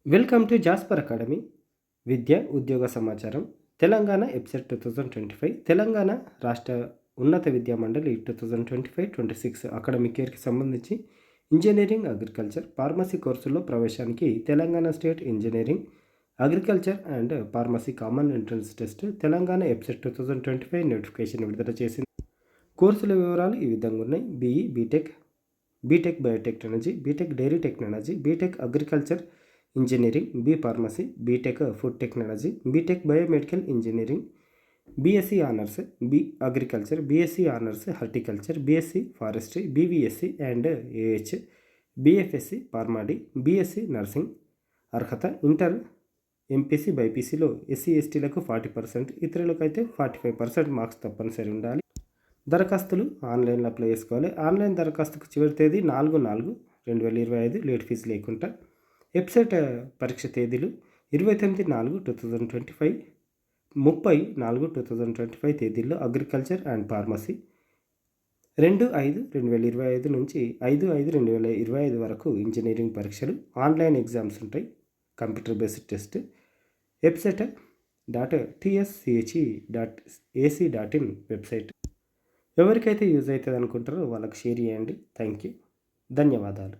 Welcome to Jasper academy విద్య ఉద్యోగ సమాచారం Telangana EAPCET 2025 Telangana రాష్ట్ర ఉన్నత విద్యా మండలి 2025-26 అకాడమిక్ ఇయర్కి సంబంధించి ఇంజనీరింగ్ అగ్రికల్చర్ ఫార్మసీ కోర్సుల్లో ప్రవేశానికి Telangana state engineering agriculture and pharmacy common entrance test Telangana EAPCET 2025 notification విడుదల చేసింది. కోర్సుల వివరాలు ఈ విధంగా ఉన్నాయి. BE BTech biotechnology, BTech dairy technology, BTech agriculture engineering, B pharmacy, BTech food technology, BTech biomedical engineering, BSc honours B agriculture, BSc honours horticulture, BSc forestry, BVSc and AH, BFSc PharmD, BSc nursing. అర్హత inter, MPC బైపీసీలో SC ఎస్టీలకు 40%, ఇతరులకు అయితే 45% marks తప్పనిసరి ఉండాలి. దరఖాస్తులు ఆన్లైన్లో apply చేసుకోవాలి. ఆన్లైన్ దరఖాస్తుకు చివరి తేదీ 4/4/2025, లేట్ ఫీజు లేకుండా. వెబ్సైట్ పరీక్ష తేదీలు 29/4/2025, 30/4/2025 తేదీల్లో అగ్రికల్చర్ అండ్ ఫార్మసీ, 2/5/2025 నుంచి 5/5/2025 వరకు ఇంజనీరింగ్ పరీక్షలు. ఆన్లైన్ ఎగ్జామ్స్ ఉంటాయి, computer based test. Website .tschE.ac.in website. ఎవరికైతే యూజ్ అవుతుంది అనుకుంటారో వాళ్ళకి షేర్ చేయండి. థ్యాంక్ యూ, ధన్యవాదాలు.